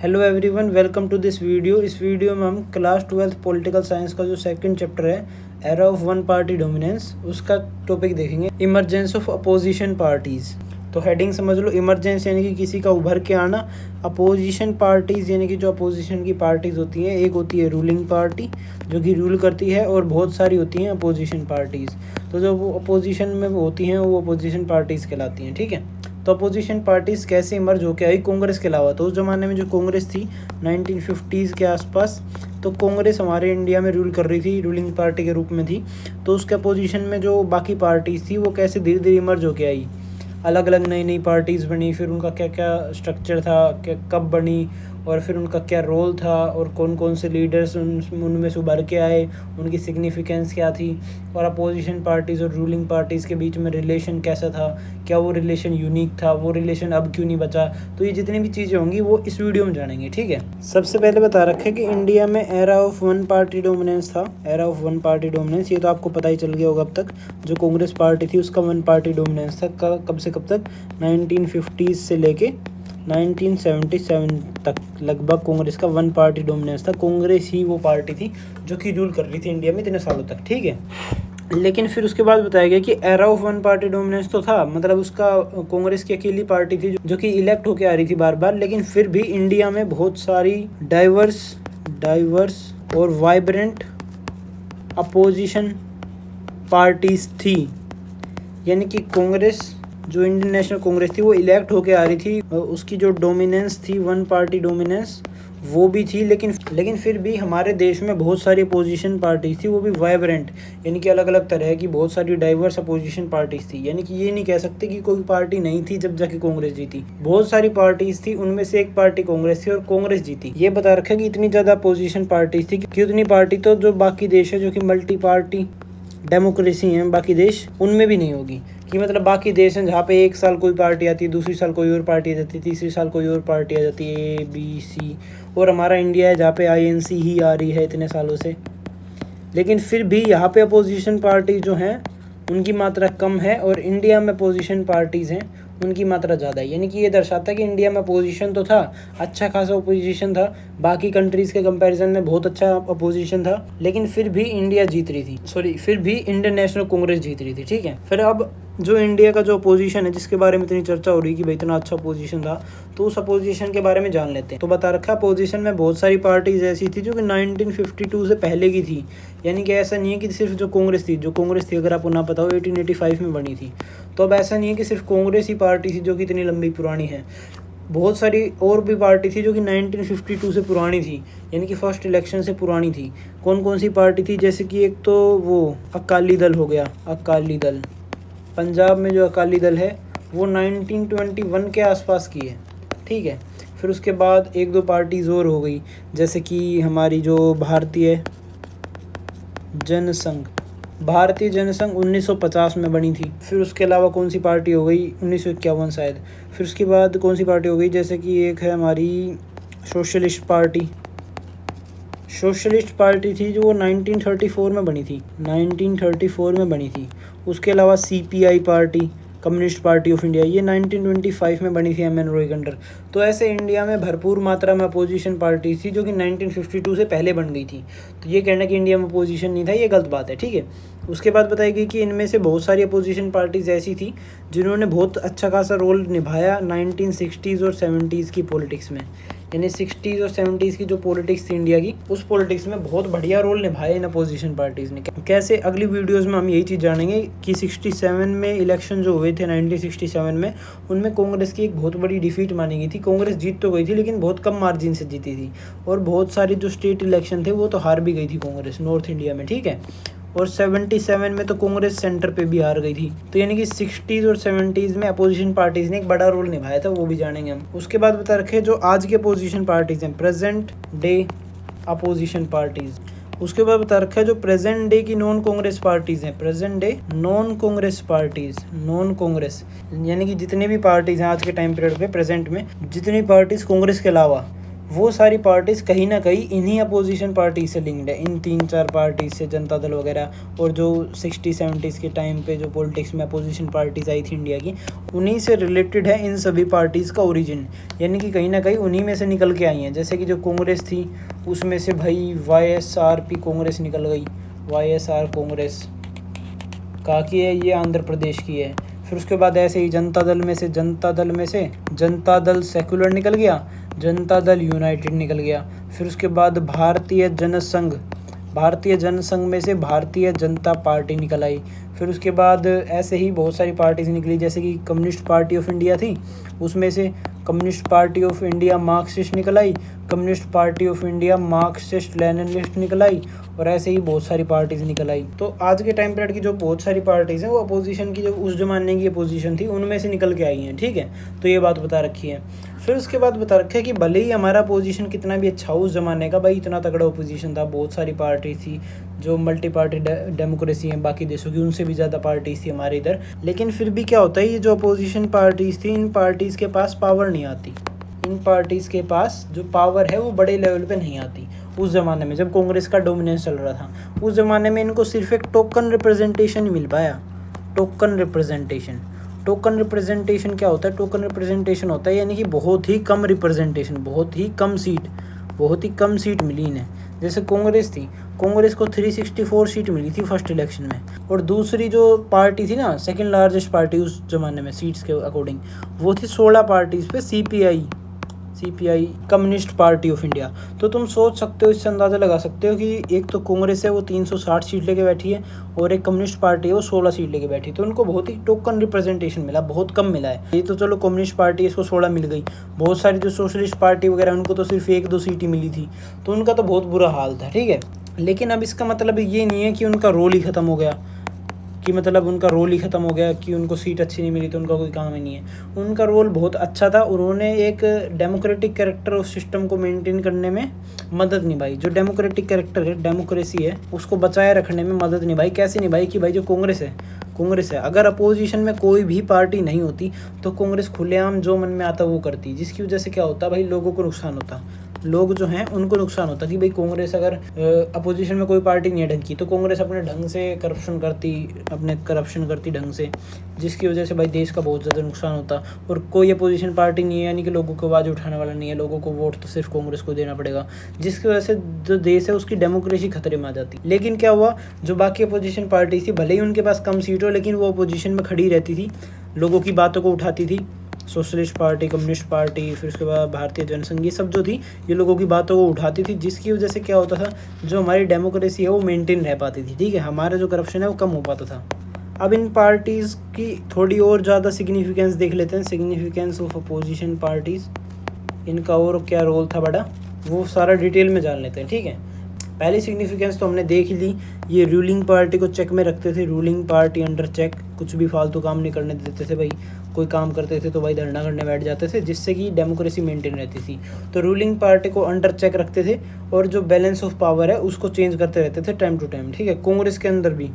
Hello everyone, welcome to this video. इस video में हम क्लास 12th पॉलिटिकल साइंस का जो सेकंड चैप्टर है era of one party dominance, उसका टॉपिक देखेंगे इमरजेंस ऑफ अपोजिशन पार्टीज़। तो हेडिंग समझ लो, इमरजेंस यानी कि किसी का उभर के आना, अपोजिशन पार्टीज़ यानी कि जो अपोजिशन की पार्टीज़ होती हैं, एक होती है रूलिंग पार्टी जो कि रूल करती है और बहुत सारी होती हैं अपोजिशन पार्टीज़। तो जो वो अपोजिशन में होती हैं वो अपोजिशन पार्टीज़ कहलाती हैं, ठीक है। तो अपोजिशन पार्टीज़ कैसे इमर्ज होकर आई कांग्रेस के अलावा? तो उस ज़माने में जो कांग्रेस थी 1950s के आसपास, तो कांग्रेस हमारे इंडिया में रूल कर रही थी, रूलिंग पार्टी के रूप में थी। तो उसके अपोजिशन में जो बाकी पार्टीज़ थी वो कैसे धीरे धीरे इमर्ज होकर आई, अलग अलग नई नई पार्टीज़ बनी, फिर उनका क्या क्या स्ट्रक्चर था, क्या कब बनी और फिर उनका क्या रोल था और कौन कौन से लीडर्स उनमें से उभर के आए, उनकी सिग्निफिकेंस क्या थी और अपोजिशन पार्टीज़ और रूलिंग पार्टीज़ के बीच में रिलेशन कैसा था, क्या वो रिलेशन यूनिक था, वो रिलेशन अब क्यों नहीं बचा। तो ये जितनी भी चीज़ें होंगी वो इस वीडियो में जानेंगे, ठीक है। सबसे पहले बता रखे कि इंडिया में era of one party dominance था। Era of one party dominance ये तो आपको पता ही चल गया होगा। अब तक जो कांग्रेस पार्टी थी उसका वन पार्टी डोमिनेंस था। कब से कब तक? 1950s से लेके 1977 तक लगभग कांग्रेस का वन पार्टी डोमिनेंस था। कांग्रेस ही वो पार्टी थी जो कि रूल कर रही थी इंडिया में इतने सालों तक, ठीक है। लेकिन फिर उसके बाद बताया गया कि era of one party dominance तो था, मतलब उसका कांग्रेस की अकेली पार्टी थी जो कि इलेक्ट होके आ रही थी बार बार। लेकिन फिर भी इंडिया में बहुत सारी डाइवर्स और वाइब्रेंट अपोजिशन पार्टीज थी। यानी कि कांग्रेस, जो इंडियन नेशनल कांग्रेस थी, वो इलेक्ट होके आ रही थी, उसकी जो डोमिनेंस थी, वन पार्टी डोमिनेंस, वो भी थी। लेकिन फिर भी हमारे देश में बहुत सारी अपोजिशन पार्टीज थी, वो भी वाइब्रेंट, यानी कि अलग अलग तरह की बहुत सारी डाइवर्स अपोजिशन पार्टीज थी। यानी कि ये नहीं कह सकते कि कोई पार्टी नहीं थी जब जाके कांग्रेस जीती। बहुत सारी पार्टीज थी, उनमें से एक पार्टी कांग्रेस थी और कांग्रेस जीती। ये बता रखा कि इतनी ज़्यादा अपोजिशन पार्टीज थी कि उतनी पार्टी तो जो बाकी देश है जो कि मल्टी पार्टी डेमोक्रेसी हैं बाकी देश, उनमें भी नहीं होगी। कि मतलब बाकी देश हैं जहाँ पे एक साल कोई पार्टी आती है, दूसरी साल कोई और पार्टी आ जाती है, तीसरी साल कोई और पार्टी आ जाती है, ABC। और हमारा इंडिया है जहाँ पे INC ही आ रही है इतने सालों से। लेकिन फिर भी यहाँ पे अपोजिशन पार्टी जो हैं उनकी मात्रा कम है और इंडिया में अपोजिशन पार्टीज़ हैं उनकी मात्रा ज़्यादा है। यानी कि ये दर्शाता है कि इंडिया में अपोजिशन तो था, अच्छा खासा अपोजिशन था, बाकी कंट्रीज़ के कंपैरिजन में बहुत अच्छा अपोजिशन था। लेकिन फिर भी इंडिया जीत रही थी, फिर भी इंडियन नेशनल कांग्रेस जीत रही थी, ठीक है। फिर अब जो इंडिया का जो अपोजिशन है जिसके बारे में इतनी चर्चा हो रही है कि भाई इतना अच्छा अपोजिशन था, तो उस अपोजिशन के बारे में जान लेते हैं। तो बता रखा अपोजिशन में बहुत सारी पार्टीज ऐसी थी जो कि 1952 से पहले की थी। यानी कि ऐसा नहीं है कि सिर्फ जो कांग्रेस थी अगर आपको ना पता हो 1885 में बनी थी। तो अब ऐसा नहीं है कि सिर्फ कांग्रेस ही पार्टी थी जो कि इतनी लंबी पुरानी है। बहुत सारी और भी पार्टी थी जो कि 1952 से पुरानी थी, यानी कि फर्स्ट इलेक्शन से पुरानी थी। कौन कौन सी पार्टी थी? जैसे कि एक तो वो अकाली दल हो गया। अकाली दल पंजाब में जो अकाली दल है वो 1921 के आसपास की है, ठीक है। फिर उसके बाद एक दो पार्टीज़ और हो गई, जैसे कि हमारी जो भारतीय जनसंघ 1950 में बनी थी। फिर उसके अलावा कौन सी पार्टी हो गई? 1951 शायद। फिर उसके बाद कौन सी पार्टी हो गई? जैसे कि एक है हमारी सोशलिस्ट पार्टी थी जो वो 1934 में बनी थी, 1934 में बनी थी। उसके अलावा CPI party, communist party of India, ये 1925 में बनी थी MN रॉय के अंडर। तो ऐसे इंडिया में भरपूर मात्रा में अपोजिशन पार्टी थी जो कि 1952 से पहले बन गई थी। तो ये कहना कि इंडिया में अपोजिशन नहीं था, ये गलत बात है, ठीक है। उसके बाद बताई गई कि इनमें से बहुत सारी अपोजिशन पार्टीज़ ऐसी थी जिन्होंने बहुत अच्छा खासा रोल निभाया 1960s और 70s की पॉलिटिक्स में। यानी 60s और 70s की जो पॉलिटिक्स थी इंडिया की, उस पॉलिटिक्स में बहुत बढ़िया रोल निभाया इन अपोजिशन पार्टीज़ ने। कैसे? अगली वीडियोस में हम यही चीज़ जानेंगे कि 67 में इलेक्शन जो हुए थे 1967 में, उनमें कांग्रेस की एक बहुत बड़ी डिफीट मानी गई थी। कांग्रेस जीत तो गई थी लेकिन बहुत कम मार्जिन से जीती थी और बहुत सारी जो स्टेट इलेक्शन थे वो तो हार भी गई थी कांग्रेस नॉर्थ इंडिया में, ठीक है। और 77 में तो कांग्रेस सेंटर पे भी हार गई थी। तो यानी कि 60s और 70s में अपोजिशन पार्टीज़ ने एक बड़ा रोल निभाया था, वो भी जानेंगे हम। उसके बाद बता रखे जो आज के अपोजिशन पार्टीज़ हैं, प्रेजेंट डे अपोजिशन पार्टीज़। उसके बाद बता रखा है जो प्रेजेंट डे की नॉन कांग्रेस पार्टीज़ हैं, present day non Congress parties, non Congress यानी कि जितनी भी पार्टीज़ हैं आज के टाइम पीरियड पे प्रेजेंट में, जितनी पार्टीज़ कांग्रेस के अलावा, वो सारी पार्टीज़ कहीं ना कहीं इन्हीं अपोजिशन पार्टी से लिंक्ड है, इन 3-4 पार्टी से, जनता दल वगैरह। और जो 60-70s के टाइम पे जो पॉलिटिक्स में अपोजिशन पार्टीज़ आई थी इंडिया की, उन्हीं से रिलेटेड है इन सभी पार्टीज़ का ओरिजिन, यानी कि कहीं ना कहीं उन्हीं में से निकल के आई हैं। जैसे कि जो कांग्रेस थी उसमें से भाई YSRP कांग्रेस निकल गई, YSR कांग्रेस कहाँ की है, ये आंध्र प्रदेश की है। फिर उसके बाद ऐसे ही जनता दल में से जनता दल सेकुलर निकल गया, जनता दल यूनाइटेड निकल गया। फिर उसके बाद भारतीय जनसंघ में से भारतीय जनता पार्टी निकल आई। फिर उसके बाद ऐसे ही बहुत सारी पार्टीज निकली, जैसे कि कम्युनिस्ट पार्टी ऑफ इंडिया थी, उसमें से Communist party of India Marxist निकल आई, Communist party of India Marxist Leninist निकल आई, और ऐसे ही बहुत सारी पार्टीज निकल आई। तो आज के टाइम पीरियड की जो बहुत सारी पार्टीज हैं वो अपोजिशन की, जो उस जमाने की अपोजिशन थी उनमें से निकल के आई हैं, ठीक है। तो ये बात बता रखी है। फिर उसके बाद बता रखा है कि भले ही हमारा अपोजिशन कितना भी अच्छा हो उस ज़माने का, भाई इतना तगड़ा अपोजिशन था, बहुत सारी पार्टी थी, जो मल्टी पार्टी डेमोक्रेसी है बाकी देशों की, उनसे भी ज़्यादा पार्टीज थी हमारे इधर। लेकिन फिर भी क्या होता है, ये जो अपोजिशन पार्टीज थी, इन पार्टीज़ के पास पावर नहीं आती, इन पार्टीज़ के पास जो पावर है वो बड़े लेवल पे नहीं आती। उस ज़माने में जब कांग्रेस का डोमिनेंस चल रहा था, उस ज़माने में इनको सिर्फ एक टोकन रिप्रेजेंटेशन मिल पाया। टोकन रिप्रेजेंटेशन क्या होता है? टोकन रिप्रेजेंटेशन होता है यानी कि बहुत ही कम रिप्रेजेंटेशन, बहुत ही कम सीट मिली इन्हें। जैसे कांग्रेस थी, कांग्रेस को 364 सीट मिली थी फर्स्ट इलेक्शन में, और दूसरी जो पार्टी थी ना, सेकंड लार्जेस्ट पार्टी उस ज़माने में सीट्स के अकॉर्डिंग, वो थी 16 पार्टीज़ पे CPI communist party of India. तो तुम सोच सकते हो, इससे अंदाज़ा लगा सकते हो कि एक तो कांग्रेस है वो 360 सीट लेके बैठी है, और एक कम्युनिस्ट पार्टी है वो 16 सीट लेके बैठी है। तो उनको बहुत ही टोकन रिप्रेजेंटेशन मिला, बहुत कम मिला है। ये तो चलो कम्युनिस्ट पार्टी इसको 16 मिल गई, बहुत सारी जो सोशलिस्ट पार्टी वगैरह उनको तो सिर्फ 1-2 सीट ही मिली थी, तो उनका तो बहुत बुरा हाल था, ठीक है। लेकिन अब इसका मतलब ये नहीं है कि उनका रोल ही ख़त्म हो गया, कि उनको सीट अच्छी नहीं मिली तो उनका कोई काम ही नहीं है। उनका रोल बहुत अच्छा था, उन्होंने एक डेमोक्रेटिक कैरेक्टर ऑफ सिस्टम को मेंटेन करने में मदद निभाई। जो डेमोक्रेटिक कैरेक्टर है, डेमोक्रेसी है, उसको बचाए रखने में मदद निभाई। कैसे निभाई कि भाई जो कांग्रेस है, अगर अपोजिशन में कोई भी पार्टी नहीं होती तो कांग्रेस खुलेआम जो मन में आता वो करती, जिसकी वजह से क्या होता भाई, लोगों को नुकसान होता, लोग जो हैं उनको नुकसान होता कि भाई कांग्रेस अगर अपोजिशन में कोई पार्टी नहीं है ढंग की, तो कांग्रेस अपने ढंग से करप्शन करती ढंग से, जिसकी वजह से भाई देश का बहुत ज़्यादा नुकसान होता। और कोई अपोजिशन पार्टी नहीं है यानी कि लोगों को आवाज़ उठाने वाला नहीं है, लोगों को वोट तो सिर्फ कांग्रेस को देना पड़ेगा, जिसकी वजह से जो देश है उसकी डेमोक्रेसी खतरे में आ जाती। लेकिन क्या हुआ, जो बाकी अपोजिशन पार्टी थी, भले ही उनके पास कम सीट हो, लेकिन वो अपोजिशन में खड़ी रहती थी, लोगों की बातों को उठाती थी। सोशलिस्ट पार्टी, कम्युनिस्ट पार्टी, फिर उसके बाद भारतीय जनसंघ, ये सब जो थी ये लोगों की बातों को उठाती थी, जिसकी वजह से क्या होता था, जो हमारी डेमोक्रेसी है वो मेंटेन रह पाती थी, ठीक है, हमारा जो करप्शन है वो कम हो पाता था। अब इन पार्टीज़ की थोड़ी और ज़्यादा सिग्निफिकेंस देख लेते हैं, सिग्निफिकेंस ऑफ अपोजिशन पार्टीज़, इनका और क्या रोल था बड़ा, वो सारा डिटेल में जान लेते हैं, ठीक है। पहली सिग्निफिकेंस तो हमने देख ली, ये रूलिंग पार्टी को चेक में रखते थे, रूलिंग पार्टी अंडर चेक, कुछ भी फालतू काम नहीं करने देते थे भाई, कोई काम करते थे तो भाई धरना करने बैठ जाते थे, जिससे कि डेमोक्रेसी मेंटेन रहती थी। तो रूलिंग पार्टी को अंडर चेक रखते थे, और जो बैलेंस ऑफ पावर है उसको चेंज करते रहते थे टाइम टू टाइम, ठीक है। कांग्रेस के अंदर भी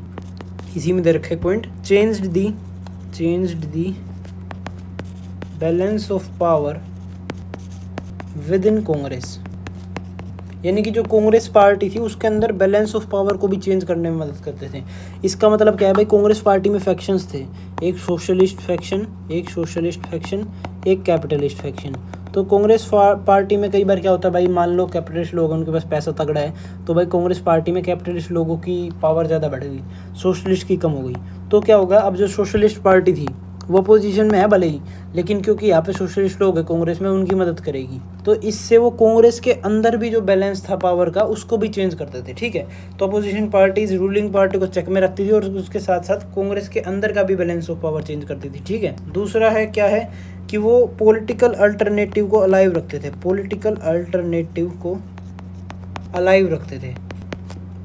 इसी में दे रखे point, changed the balance of power with in Congress, यानी कि जो कांग्रेस पार्टी थी उसके अंदर बैलेंस ऑफ पावर को भी चेंज करने में मदद करते थे। इसका मतलब क्या है भाई, कांग्रेस पार्टी में फैक्शंस थे, एक सोशलिस्ट फैक्शन, एक कैपिटलिस्ट फैक्शन। तो कांग्रेस पार्टी में कई बार क्या होता है भाई, मान लो कैपिटलिस्ट लोग, उनके पास पैसा तगड़ा है, तो भाई कांग्रेस पार्टी में कैपिटलिस्ट लोगों की पावर ज़्यादा बढ़ गई, सोशलिस्ट की कम हो गई। तो क्या होगा, अब जो सोशलिस्ट पार्टी थी वो पोजीशन में है भले ही, लेकिन क्योंकि यहाँ पे सोशलिस्ट लोग हैं कांग्रेस में, उनकी मदद करेगी, तो इससे वो कांग्रेस के अंदर भी जो बैलेंस था पावर का उसको भी चेंज करते थे, ठीक है। तो अपोजिशन पार्टीज रूलिंग पार्टी को चेक में रखती थी, और उसके साथ साथ कांग्रेस के अंदर का भी बैलेंस ऑफ पावर चेंज करती थी, ठीक है। दूसरा है क्या है कि वो पॉलिटिकल अल्टरनेटिव को अलाइव रखते थे,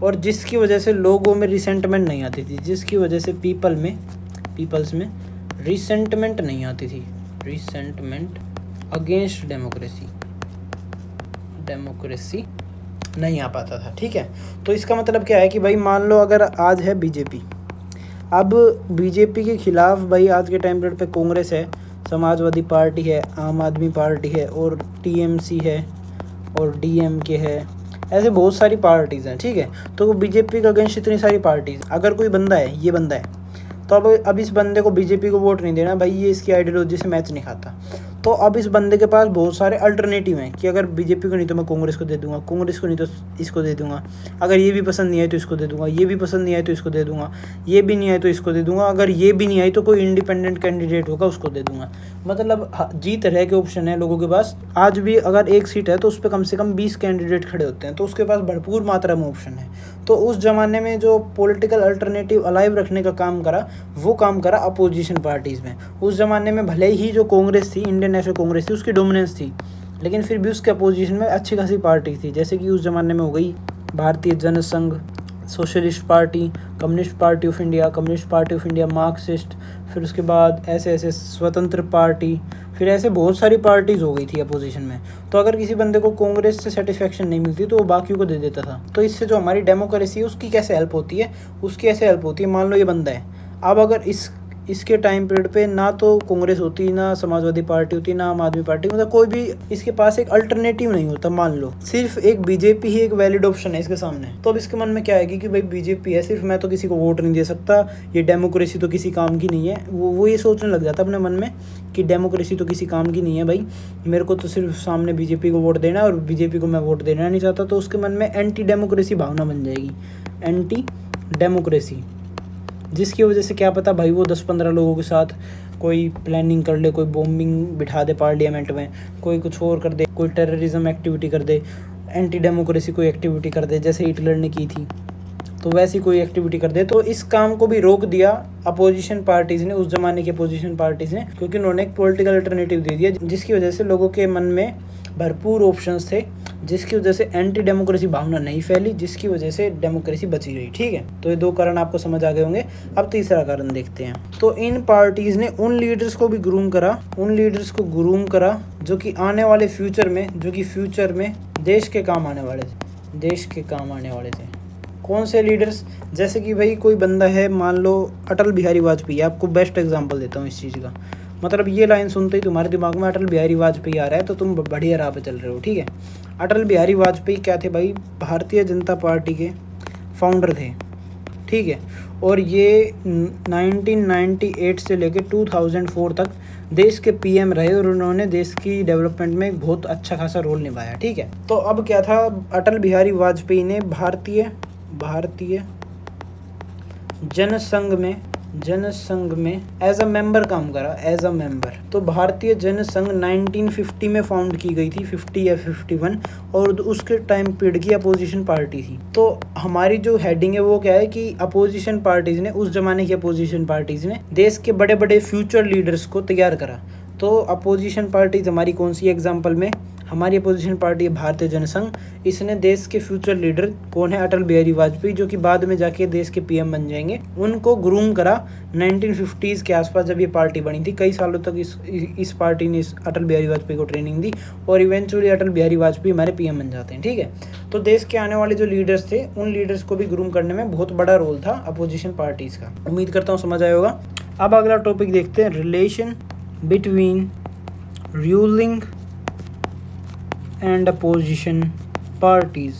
और जिसकी वजह से लोगों में रिसेंटमेंट नहीं आती थी, जिसकी वजह से पीपल्स में रिसेंटमेंट नहीं आती थी, रिसेंटमेंट अगेंस्ट डेमोक्रेसी नहीं आ पाता था, ठीक है। तो इसका मतलब क्या है कि भाई मान लो अगर आज है बीजेपी, अब बीजेपी के खिलाफ भाई आज के टाइम पीरियड पे कांग्रेस है, समाजवादी पार्टी है, आम आदमी पार्टी है, और टीएमसी है, और DMK है, ऐसे बहुत सारी पार्टीज़ हैं, ठीक है। तो बीजेपी के अगेंस्ट इतनी सारी पार्टीज़, अगर कोई बंदा है, ये बंदा है, तो अब इस बंदे को बीजेपी को वोट नहीं देना भाई, ये इसकी आइडियोलॉजी से मैच नहीं खाता। तो अब इस बंदे के पास बहुत सारे अल्टरनेटिव हैं कि अगर बीजेपी को नहीं तो मैं कांग्रेस को दे दूंगा, कांग्रेस को नहीं तो इसको दे दूंगा, अगर ये भी पसंद नहीं आए तो इसको दे दूंगा, ये भी पसंद नहीं आए तो इसको दे दूंगा, ये भी नहीं आए तो इसको दे दूंगा, अगर ये भी नहीं आई तो कोई इंडिपेंडेंट कैंडिडेट होगा उसको दे दूंगा। मतलब जी तरह के ऑप्शन है लोगों के पास। आज भी अगर एक सीट है तो उस पर कम से कम 20 कैंडिडेट खड़े होते हैं, तो उसके पास भरपूर मात्रा में ऑप्शन है। तो उस ज़माने में जो पॉलिटिकल अल्टरनेटिव अलाइव रखने का काम करा, वो काम करा अपोजिशन पार्टीज़ में। उस ज़माने में भले ही जो कांग्रेस थी, इंडियन नेशनल कांग्रेस थी, उसकी डोमिनेंस थी, लेकिन फिर भी उसके अपोजिशन में अच्छी खासी पार्टी थी, जैसे कि उस ज़माने में हो गई Bharatiya Jana Sangh, socialist party, communist party of India, communist party of India, Marxist, फिर उसके बाद ऐसे स्वतंत्र पार्टी, फिर ऐसे बहुत सारी पार्टीज़ हो गई थी अपोजिशन में। तो अगर किसी बंदे को कांग्रेस से सेटिस्फेक्शन नहीं मिलती तो वो बाकियों को दे देता था। तो इससे जो हमारी डेमोक्रेसी है उसकी कैसे हेल्प होती है, उसकी ऐसे हेल्प होती है, मान लो ये बंदा है, अब अगर इसके टाइम पीरियड पे ना तो कांग्रेस होती, ना समाजवादी पार्टी होती, ना आम आदमी पार्टी, मतलब कोई भी इसके पास एक अल्टरनेटिव नहीं होता, मान लो सिर्फ एक बीजेपी ही एक वैलिड ऑप्शन है इसके सामने। तो अब इसके मन में क्या आएगी कि भाई बीजेपी है, सिर्फ मैं तो किसी को वोट नहीं दे सकता, ये डेमोक्रेसी तो किसी काम की नहीं है। वो ये सोचने लग जाता अपने मन में कि डेमोक्रेसी तो किसी काम की नहीं है भाई, मेरे को तो सिर्फ सामने बीजेपी को वोट देना है और बीजेपी को मैं वोट देना नहीं चाहता। तो उसके मन में एंटी डेमोक्रेसी भावना बन जाएगी, एंटी डेमोक्रेसी, जिसकी वजह से क्या पता भाई वो 10-15 लोगों के साथ कोई प्लानिंग कर ले, कोई बॉम्बिंग बिठा दे पार्लियामेंट में, कोई कुछ और कर दे, कोई टेररिज्म एक्टिविटी कर दे, एंटी डेमोक्रेसी कोई एक्टिविटी कर दे, जैसे हिटलर ने की थी, तो वैसी कोई एक्टिविटी कर दे। तो इस काम को भी रोक दिया अपोजिशन पार्टीज़ ने, उस ज़माने की अपोजिशन पार्टीज़ ने, क्योंकि उन्होंने एक पॉलिटिकल अल्टरनेटिव दे दिया, जिसकी वजह से लोगों के मन में भरपूर ऑप्शंस थे, जिसकी वजह से एंटी डेमोक्रेसी भावना नहीं फैली, जिसकी वजह से डेमोक्रेसी बची रही। ठीक है, तो ये 2 कारण आपको समझ आ गए होंगे। अब तीसरा कारण देखते हैं। तो इन पार्टीज़ ने उन लीडर्स को भी ग्रूम करा, जो कि आने वाले फ्यूचर में देश के काम आने वाले थे। कौन से लीडर्स? जैसे कि भाई कोई बंदा है, मान लो अटल बिहारी वाजपेयी, आपको बेस्ट एग्जांपल देता हूँ इस चीज़ का। मतलब ये लाइन सुनते ही तुम्हारे दिमाग में अटल बिहारी वाजपेयी आ रहा है तो तुम बढ़िया राह पे चल रहे हो। ठीक है, अटल बिहारी वाजपेयी क्या थे भाई? भारतीय जनता पार्टी के फाउंडर थे। ठीक है, और ये 1998 से लेकर 2004 तक देश के PM रहे और उन्होंने देश की डेवलपमेंट में एक बहुत अच्छा खासा रोल निभाया। ठीक है, तो अब क्या था, अटल बिहारी वाजपेयी ने भारतीय जनसंघ में एज अ मेंबर काम करा, एज अ मेंबर। तो भारतीय जनसंघ 1950 में फाउंड की गई थी, 50 या 51, और उसके टाइम पीरियड की अपोजिशन पार्टी थी। तो हमारी जो हेडिंग है वो क्या है कि अपोजिशन पार्टीज़ ने, उस जमाने की अपोजिशन पार्टीज़ ने देश के बड़े बड़े फ्यूचर लीडर्स को तैयार करा। तो अपोजिशन पार्टीज हमारी कौन सी? एग्जाम्पल में हमारी अपोजिशन पार्टी है भारतीय जनसंघ। इसने देश के फ्यूचर लीडर कौन है? अटल बिहारी वाजपेयी, जो कि बाद में जाके देश के PM बन जाएंगे। उनको ग्रूम करा 1950s के आसपास, जब ये पार्टी बनी थी। कई सालों तक इस पार्टी ने अटल बिहारी वाजपेयी को ट्रेनिंग दी और इवेंचुअली अटल बिहारी वाजपेयी हमारे PM बन जाते हैं। ठीक है, तो देश के आने वाले जो लीडर्स थे, उन लीडर्स को भी ग्रूम करने में बहुत बड़ा रोल था अपोजिशन पार्टीज़ का। उम्मीद करता हूँ समझ आया होगा। अब अगला टॉपिक देखते हैं, relation between ruling and opposition parties.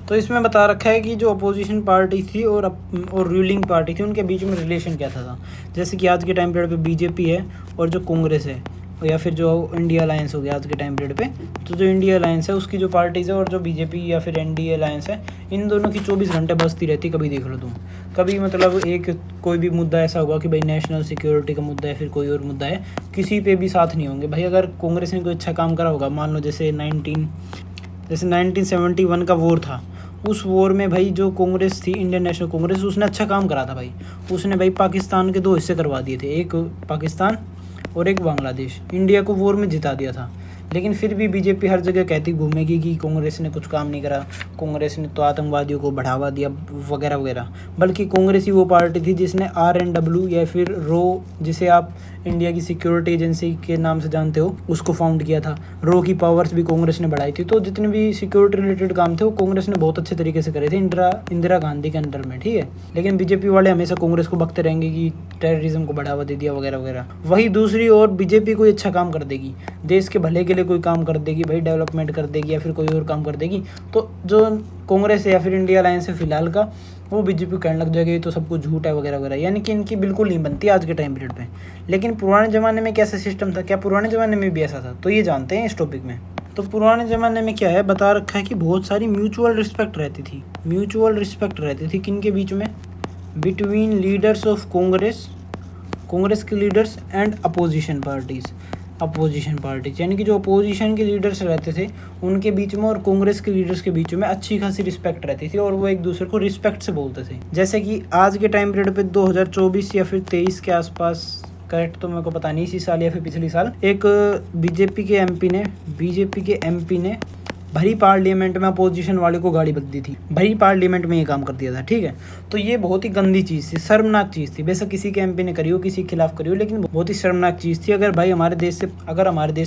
तो इसमें बता रखा है कि जो अपोजिशन पार्टी थी और रूलिंग पार्टी थी, उनके बीच में रिलेशन क्या था। जैसे कि आज के टाइम पीरियड पे बीजेपी है और जो कांग्रेस है, या फिर जो इंडिया अलायंस हो गया आज के टाइम पीरियड पे। तो जो इंडिया अलायंस है उसकी जो पार्टीज़ है और जो बीजेपी या फिर NDA अलायंस है, इन दोनों की 24 घंटे बसती रहती। कभी देख लो तुम, कभी मतलब एक कोई भी मुद्दा ऐसा होगा कि भाई नेशनल सिक्योरिटी का मुद्दा है, फिर कोई और मुद्दा है, किसी पे भी साथ नहीं होंगे भाई। अगर कांग्रेस ने कोई अच्छा काम करा होगा, मान लो जैसे 1971 का वॉर था, उस वॉर में भाई जो कांग्रेस थी, इंडियन नेशनल कांग्रेस, उसने अच्छा काम करा था भाई। उसने भाई पाकिस्तान के 2 हिस्से करवा दिए थे, एक पाकिस्तान और एक बांग्लादेश। इंडिया को वॉर में जिता दिया था। लेकिन फिर भी बीजेपी हर जगह कहती घूमेगी कि कांग्रेस ने कुछ काम नहीं करा, कांग्रेस ने तो आतंकवादियों को बढ़ावा दिया वगैरह वगैरह। बल्कि कांग्रेस ही वो पार्टी थी जिसने RNW या फिर रो, जिसे आप इंडिया की सिक्योरिटी एजेंसी के नाम से जानते हो, उसको फाउंड किया था। रो की पावर्स भी कांग्रेस ने बढ़ाई थी। तो जितने भी सिक्योरिटी रिलेटेड काम थे वो कांग्रेस ने बहुत अच्छे तरीके से करे थे इंदिरा गांधी के अंडर में। ठीक है, लेकिन बीजेपी वाले हमेशा कांग्रेस को बकते रहेंगे कि टेररिज्म को बढ़ावा दे दिया वगैरह वगैरह। वही दूसरी ओर बीजेपी कोई अच्छा काम कर देगी, देश के भले के लिए लिए कोई काम कर देगी भाई, डेवलपमेंट कर देगी या फिर कोई और काम कर देगी, तो जो कांग्रेस है या फिर इंडिया अलायंस है फिलहाल का, वो बीजेपी कहने लग जाएगी तो सब कुछ झूठ है वगैरह वगैरह, यानी कि इनकी बिल्कुल नहीं बनती आज के टाइम पीरियड पे। लेकिन पुराने ज़माने में कैसा सिस्टम था, क्या पुराने ज़माने में भी ऐसा था, तो ये जानते हैं इस टॉपिक में। तो पुराने ज़माने में क्या है, बता रखा है कि बहुत सारी म्यूचुअल रिस्पेक्ट रहती थी। म्यूचुअल रिस्पेक्ट रहती थी किन के बीच में, between leaders of Congress, Congress के leaders and opposition parties, opposition parties यानी कि जो अपोजिशन के लीडर्स रहते थे उनके बीच में और कांग्रेस के लीडर्स के बीच में अच्छी खासी रिस्पेक्ट रहती थी और वो एक दूसरे को रिस्पेक्ट से बोलते थे। जैसे कि आज के टाइम पीरियड पे 2024 या फिर 23 के आसपास, करेक्ट तो मेरे को पता नहीं, इसी साल या फिर पिछले साल, एक बीजेपी के एमपी ने भरी पार्लियामेंट में अपोजिशन वाले को गाड़ी बक दी थी, भरी पार्लियामेंट में ये काम कर दिया था, ठीक है। तो ये बहुत ही गंदी चीज़ थी, शर्मनाक चीज़ थी। बेशक किसी के एमपी ने करी हो, किसी के खिलाफ करी हो, लेकिन बहुत ही शर्मनाक चीज़ थी। अगर भाई हमारे देश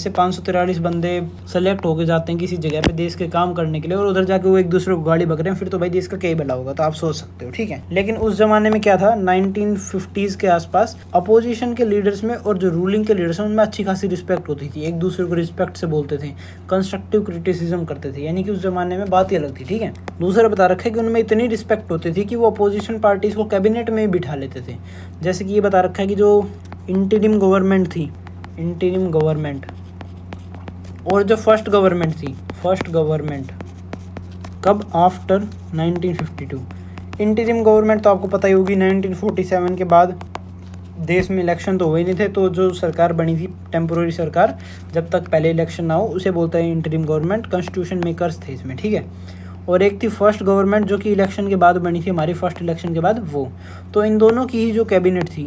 से 543 बंदे सेलेक्ट होकर जाते हैं किसी जगह पे देश के काम करने के लिए और उधर जाके वो एक दूसरे को गाड़ी बक रहे हैं, फिर तो भाई देश का क्या ही भला होगा, तो आप सोच सकते हो, ठीक है। लेकिन उस जमाने में क्या था, 1950s के आसपास अपोजिशन के लीडर्स में और जो रूलिंग के लीडर्स हैं उनमें अच्छी खासी रिस्पेक्ट होती थी, एक दूसरे को रिस्पेक्ट से बोलते थे, कंस्ट्रक्टिव क्रिटिसिज्म करते थे, यानी कि उस जमाने में बात ही अलग थी, ठीक है। दूसरा बता रखा है कि उनमें इतनी रिस्पेक्ट होती थी कि वो अपोजिशन पार्टीज को कैबिनेट में बिठा लेते थे। जैसे कि ये बता रखा है कि जो इंटरिम गवर्नमेंट थी, इंटरिम गवर्नमेंट और जो फर्स्ट गवर्नमेंट कब, आफ्टर 1952। इंटरिम गवर्नमेंट तो आपको पता ही होगी, 1947 के बाद देश में इलेक्शन तो हुए नहीं थे, तो जो सरकार बनी थी टेम्पोररी सरकार, जब तक पहले इलेक्शन ना हो, उसे बोलते हैं इंटरिम गवर्नमेंट। कॉन्स्टिट्यूशन मेकर्स थे इसमें, ठीक है। और एक थी फर्स्ट गवर्नमेंट जो कि इलेक्शन के बाद बनी थी, हमारी फर्स्ट इलेक्शन के बाद वो। तो इन दोनों की ही जो कैबिनेट थी,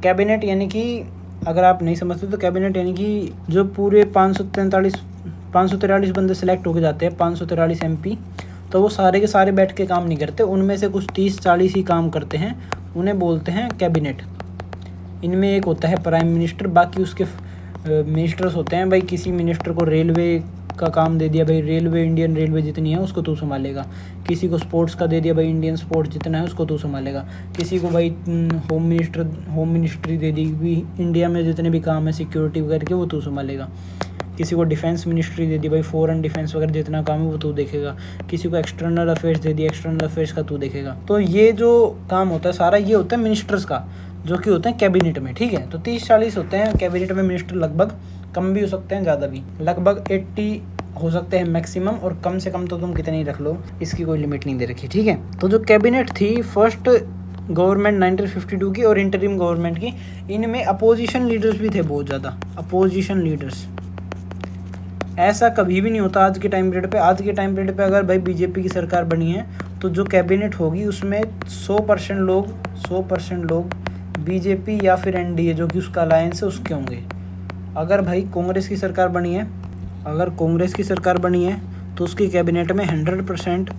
कैबिनेट यानी कि अगर आप नहीं समझते तो कैबिनेट यानी कि जो पूरे 543 बंदे सेलेक्ट होके जाते हैं, 543 एमपी, तो वो सारे के सारे बैठ के काम नहीं करते, उनमें से कुछ 30-40 ही काम करते हैं, उन्हें बोलते हैं कैबिनेट। इनमें एक होता है प्राइम मिनिस्टर, बाकी उसके मिनिस्टर्स होते हैं। भाई किसी मिनिस्टर को रेलवे का काम दे दिया, भाई रेलवे, इंडियन रेलवे जितनी है उसको तू संभालेगा। किसी को स्पोर्ट्स का दे दिया, भाई इंडियन स्पोर्ट्स जितना है उसको तू संभालेगा। किसी को भाई होम मिनिस्ट्री दे दी, भी इंडिया में जितने भी काम है सिक्योरिटी वगैरह के वो तू संभालेगा। किसी को डिफेंस मिनिस्ट्री दे दी, भाई फॉरेन डिफेंस वगैरह जितना काम है वो तू देखेगा। किसी को एक्सटर्नल अफेयर्स दे दिया, एक्सटर्नल अफेयर्स का तू देखेगा। तो ये जो काम होता है सारा ये होता है मिनिस्टर्स का, जो कि होते हैं कैबिनेट में, ठीक है। तो 30-40 होते हैं कैबिनेट में मिनिस्टर, लगभग कम भी हो सकते हैं ज़्यादा भी, लगभग 80 हो सकते हैं मैक्सिमम, और कम से कम तो तुम कितने ही रख लो, इसकी कोई लिमिट नहीं दे रखी, ठीक है। तो जो कैबिनेट थी फर्स्ट गवर्नमेंट 1952 की और इंटरिम गवर्नमेंट की, इनमें अपोजिशन लीडर्स भी थे बहुत ज़्यादा, अपोजिशन लीडर्स। ऐसा कभी भी नहीं होता आज के टाइम पीरियड पे। आज के टाइम पीरियड पे अगर भाई बीजेपी की सरकार बनी है तो जो कैबिनेट होगी उसमें 100% लोग बीजेपी या फिर एनडीए जो कि उसका अलायंस है उसके होंगे। अगर भाई कांग्रेस की सरकार बनी है तो उसकी कैबिनेट में 100%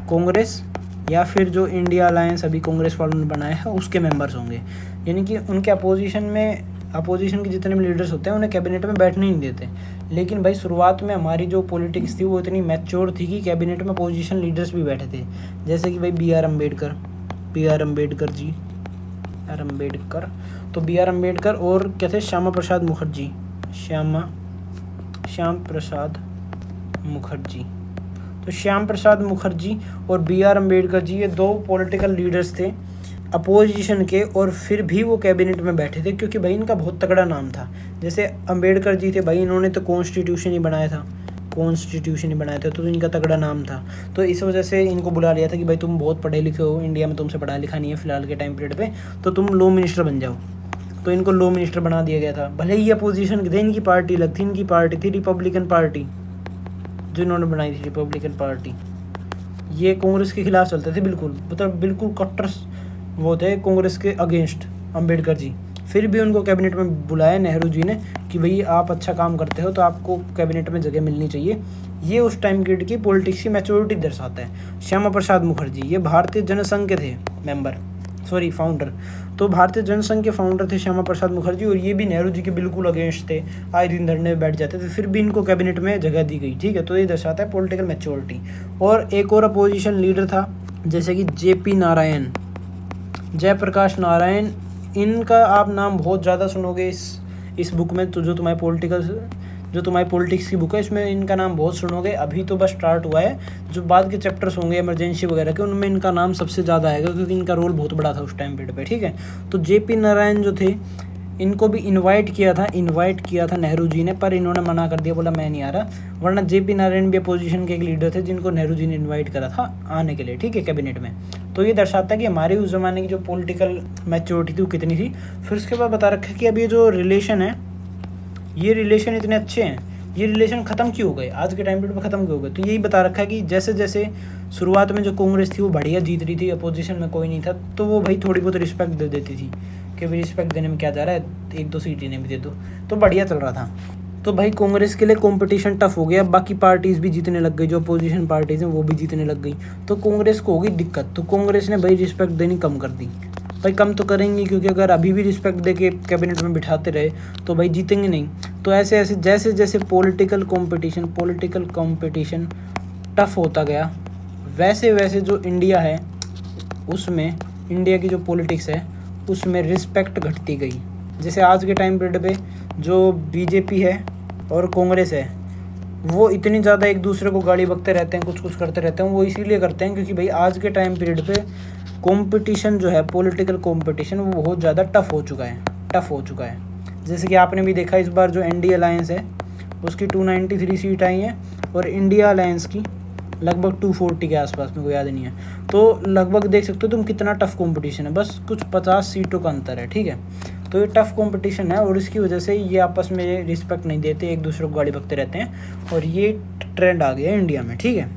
कांग्रेस या फिर जो इंडिया अलायंस अभी कांग्रेस वालों ने बनाया है उसके मेंबर्स होंगे। यानी कि उनके अपोजिशन के जितने भी लीडर्स होते हैं उन्हें कैबिनेट में बैठने ही नहीं देते। लेकिन भाई शुरुआत में हमारी जो पॉलिटिक्स थी वो इतनी मैच्योर थी कि कैबिनेट में अपोजिशन लीडर्स भी बैठे थे। जैसे कि भाई बी आर अम्बेडकर तो बी आर अम्बेडकर और क्या थे, श्यामा प्रसाद मुखर्जी। तो श्याम प्रसाद मुखर्जी और बी आर अम्बेडकर जी, ये दो पॉलिटिकल लीडर्स थे अपोजिशन के, और फिर भी वो कैबिनेट में बैठे थे क्योंकि भाई इनका बहुत तगड़ा नाम था। जैसे अम्बेडकर जी थे भाई, इन्होंने तो कॉन्स्टिट्यूशन ही बनाया था, तो इनका तगड़ा नाम था। तो इस वजह से इनको बुला लिया था कि भाई तुम बहुत पढ़े लिखे हो, इंडिया में तुमसे पढ़ा लिखा नहीं है फिलहाल के टाइम पीरियड पे, तो तुम लॉ मिनिस्टर बन जाओ। तो इनको लॉ मिनिस्टर बना दिया गया था। भले ही अपोजिशन के थे, इनकी पार्टी अलग थी, इनकी पार्टी थी रिपब्लिकन पार्टी, जो इन्होंने बनाई थी रिपब्लिकन पार्टी। ये कांग्रेस के खिलाफ चलते थे, बिल्कुल कट्टर वो थे कांग्रेस के अगेंस्ट अम्बेडकर जी। फिर भी उनको कैबिनेट में बुलाया नेहरू जी ने कि भाई आप अच्छा काम करते हो तो आपको कैबिनेट में जगह मिलनी चाहिए। ये उस टाइम पीरियड की पॉलिटिक्स की मैच्योरिटी दर्शाता है। श्यामा प्रसाद मुखर्जी ये भारतीय जनसंघ के थे फाउंडर। तो भारतीय जनसंघ के फाउंडर थे श्यामा प्रसाद मुखर्जी, और ये भी नेहरू जी के बिल्कुल अगेंस्ट थे, आए दिन धरने में बैठ जाते थे, फिर भी इनको कैबिनेट में जगह दी गई, ठीक है। तो ये दर्शाता है पॉलिटिकल मैच्योरिटी। और एक और अपोजिशन लीडर था जैसे कि जयप्रकाश नारायण। इनका आप नाम बहुत ज़्यादा सुनोगे इस बुक में तो जो तुम्हारी पॉलिटिक्स की बुक है इसमें इनका नाम बहुत सुनोगे। अभी तो बस स्टार्ट हुआ है, जो बाद के चैप्टर्स होंगे इमरजेंसी वगैरह के उनमें इनका नाम सबसे ज़्यादा आएगा, क्योंकि इनका रोल बहुत बड़ा था उस टाइम पीरियड पे, ठीक है। तो JP नारायण जो थे इनको भी इनवाइट किया था नेहरू जी ने, पर इन्होंने मना कर दिया, बोला मैं नहीं आ रहा। वरना JP नारायण भी अपोजिशन के एक लीडर थे जिनको नेहरू जी ने इन्वाइट करा था आने के लिए, ठीक है, कैबिनेट में। तो ये दर्शाता है कि हमारे उस ज़माने की जो पॉलिटिकल मैच्योरिटी थी वो कितनी थी। फिर उसके बाद बता रखा है कि अब ये जो रिलेशन है, ये रिलेशन इतने अच्छे हैं, ये रिलेशन ख़त्म क्यों हो गए, आज के टाइम पीरियड पर ख़त्म क्यों हो गए। तो यही बता रखा है कि जैसे जैसे शुरुआत में जो कांग्रेस थी वो बढ़िया जीत रही थी, अपोजिशन में कोई नहीं था, तो वो भाई थोड़ी बहुत रिस्पेक्ट दे देती थी कि भाई रिस्पेक्ट देने में क्या जा रहा है, 1-2 सीट इन्हें भी दे दो, तो बढ़िया चल रहा था। तो भाई कांग्रेस के लिए कंपटीशन टफ हो गया, बाकी पार्टीज़ भी जीतने लग गई, जो अपोजिशन पार्टीज़ हैं वो भी जीतने लग गई, तो कांग्रेस को होगी दिक्कत। तो कांग्रेस ने भाई रिस्पेक्ट देनी कम कर दी। भाई कम तो करेंगे, क्योंकि अगर अभी भी रिस्पेक्ट दे के कैबिनेट में बिठाते रहे तो भाई जीतेंगे नहीं। तो ऐसे ऐसे जैसे जैसे पॉलिटिकल कंपटीशन टफ होता गया, वैसे वैसे जो इंडिया है उसमें, इंडिया की जो पॉलिटिक्स है उसमें रिस्पेक्ट घटती गई। जैसे आज के टाइम पीरियड पे जो BJP है और कांग्रेस है वो इतनी ज़्यादा एक दूसरे को गाली बकते रहते हैं, कुछ करते रहते हैं। वो इसीलिए करते हैं क्योंकि भाई आज के टाइम पीरियड पे कंपटीशन जो है, पॉलिटिकल कंपटीशन वो बहुत ज़्यादा टफ हो चुका है। जैसे कि आपने भी देखा इस बार जो NDA अलायंस है उसकी 293 सीट आई हैं और इंडिया अलायंस की लगभग 240 के आसपास, में कोई याद नहीं है। तो लगभग देख सकते हो तुम कितना टफ कंपटीशन है, बस कुछ 50 सीटों का अंतर है, ठीक है। तो ये टफ कंपटीशन है और इसकी वजह से ये आपस में रिस्पेक्ट नहीं देते, एक दूसरे को गाली बकते रहते हैं, और ये ट्रेंड आ गया इंडिया में, ठीक है।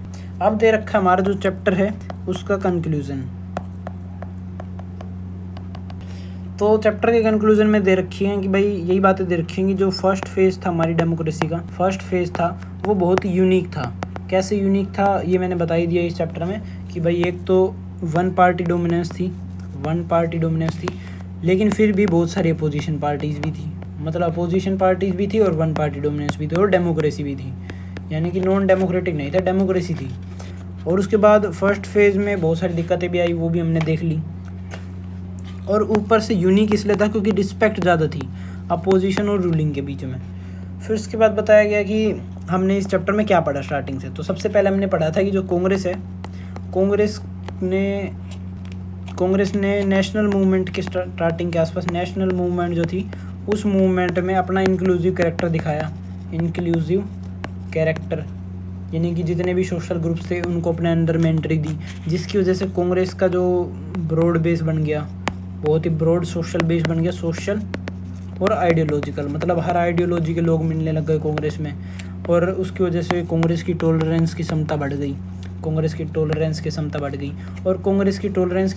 अब दे रखा हमारा जो चैप्टर है उसका कंक्लूजन। तो चैप्टर के कंक्लूजन में दे रखी है कि भाई यही बातें दे रखी हैं कि जो फर्स्ट फेज़ था हमारी डेमोक्रेसी का, फर्स्ट फेज़ था वो बहुत ही यूनिक था। कैसे यूनिक था ये मैंने बता ही दिया इस चैप्टर में कि भाई एक तो वन पार्टी डोमिनेंस थी, लेकिन फिर भी बहुत सारी अपोजिशन पार्टीज़ भी थी, मतलब अपोजिशन पार्टीज़ भी थी और वन पार्टी डोमिनेंस भी थी और डेमोक्रेसी भी थी, यानी कि नॉन डेमोक्रेटिक नहीं था, डेमोक्रेसी थी। और उसके बाद फर्स्ट फेज़ में बहुत सारी दिक्कतें भी आई, वो भी हमने देख ली। और ऊपर से यूनिक इसलिए था क्योंकि रिस्पेक्ट ज़्यादा थी अपोजिशन और रूलिंग के बीच में। फिर उसके बाद बताया गया कि हमने इस चैप्टर में क्या पढ़ा स्टार्टिंग से। तो सबसे पहले हमने पढ़ा था कि जो कांग्रेस है, कांग्रेस ने नेशनल मूवमेंट के स्टार्टिंग के आसपास नेशनल मूवमेंट जो थी उस मूवमेंट में अपना इंक्लूसिव कैरेक्टर दिखाया। इंक्लूसिव कैरेक्टर यानी कि जितने भी सोशल ग्रुप्स थे उनको अपने अंदर में एंट्री दी, जिसकी वजह से कांग्रेस का जो ब्रॉड बेस बन गया, बहुत ही ब्रॉड सोशल बेस बन गया, सोशल और आइडियोलॉजिकल, मतलब हर आइडियोलॉजी के लोग मिलने लग गए कांग्रेस में। और उसकी वजह से कांग्रेस की टॉलरेंस की क्षमता बढ़ गई, और कांग्रेस की टॉलरेंस की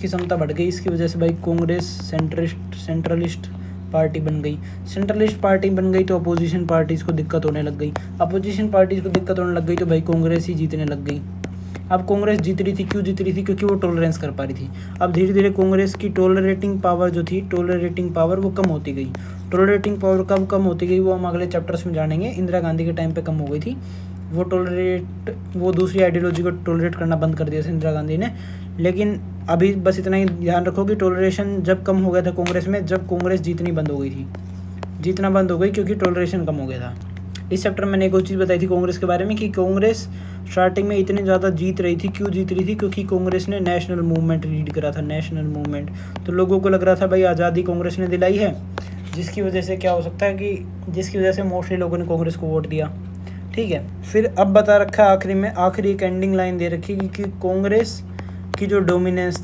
क्षमता बढ़ गई। इसकी वजह से भाई कांग्रेस सेंट्रलिस्ट पार्टी बन गई। तो अपोजिशन पार्टीज़ को दिक्कत होने लग गई, तो भाई कांग्रेस ही जीतने लग गई। अब कांग्रेस जीत रही थी, क्यों जीत रही थी? क्योंकि वो टॉलरेंस कर पा रही थी। अब धीरे धीरे कांग्रेस की टॉलरेटिंग पावर वो कम होती गई। टॉलरेटिंग पावर कब कम होती गई वो हम अगले चैप्टर्स में जानेंगे। इंदिरा गांधी के टाइम पे कम हो गई थी, वो दूसरी आइडियोलॉजी को टॉलरेट करना बंद कर दिया था इंदिरा गांधी ने। लेकिन अभी बस इतना ही ध्यान रखो कि टॉलरेशन जब कम हो गया था कांग्रेस में, जब कांग्रेस जीतना बंद हो गई क्योंकि टॉलरेशन कम हो गया था। इस चैप्टर में मैंने एक और चीज़ बताई थी कांग्रेस के बारे में कि कांग्रेस स्टार्टिंग में इतनी ज़्यादा जीत रही थी। क्यों जीत रही थी? क्योंकि कांग्रेस ने नेशनल मूवमेंट लीड करा था, नेशनल मूवमेंट। तो लोगों को लग रहा था भाई आज़ादी कांग्रेस ने दिलाई है, जिसकी वजह से क्या हो सकता है कि जिसकी वजह से मोस्टली लोगों ने कांग्रेस को वोट दिया, ठीक है। फिर अब बता रखा है आखिरी एक एंडिंग लाइन दे रखी कि कांग्रेस की जो डोमिनेंस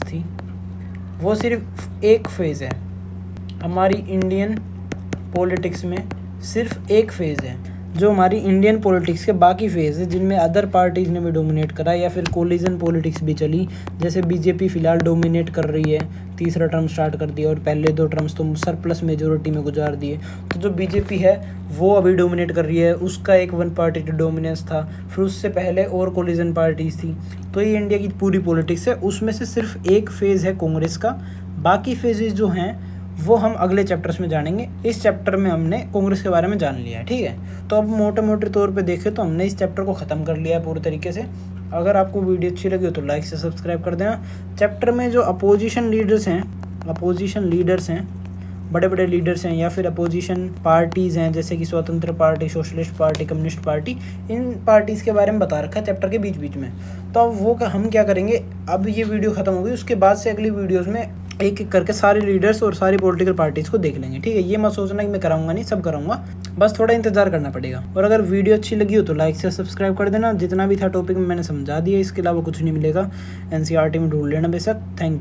थी वो सिर्फ एक फेज़ है हमारी इंडियन पॉलिटिक्स में, सिर्फ एक फेज़ है जो हमारी इंडियन पॉलिटिक्स के बाकी फेज़ है जिनमें अदर पार्टीज़ ने भी डोमिनेट करा या फिर कोलिजन पॉलिटिक्स भी चली। जैसे बीजेपी फ़िलहाल डोमिनेट कर रही है, तीसरा टर्म स्टार्ट कर दिया और पहले 2 टर्म्स तो सरप्लस मेजोरिटी में गुजार दिए। तो जो बीजेपी है वो अभी डोमिनेट कर रही है, उसका एक वन पार्टी डोमिनेंस था। फिर उससे पहले और कोलिजन पार्टीज़ थी। तो ये इंडिया की पूरी पॉलिटिक्स है, उसमें से सिर्फ एक फेज़ है कांग्रेस का। बाकी फेजेज़ जो हैं वो हम अगले चैप्टर्स में जानेंगे। इस चैप्टर में हमने कांग्रेस के बारे में जान लिया है, ठीक है। तो अब मोटे तौर पे देखें तो हमने इस चैप्टर को ख़त्म कर लिया है पूरे तरीके से। अगर आपको वीडियो अच्छी लगी हो तो लाइक से सब्सक्राइब कर देना। चैप्टर में जो अपोजिशन लीडर्स हैं बड़े बड़े लीडर्स हैं या फिर अपोजिशन पार्टीज़ हैं, जैसे कि Swatantra Party, socialist party, communist party, इन पार्टीज़ के बारे में बता रखा है चैप्टर के बीच बीच में। तो अब वो हम क्या करेंगे, अब ये वीडियो ख़त्म होगी उसके बाद से अगली वीडियोज़ में एक एक करके सारे लीडर्स और सारी पॉलिटिकल पार्टीज़ को देख लेंगे, ठीक है। ये मत सोचना कि मैं कराऊंगा नहीं, सब कराऊंगा, बस थोड़ा इंतज़ार करना पड़ेगा। और अगर वीडियो अच्छी लगी हो तो लाइक से सब्सक्राइब कर देना। जितना भी था टॉपिक में मैंने समझा दिया, इसके अलावा कुछ नहीं मिलेगा, NCERT में ढूंढ लेना बेशक। Thank you.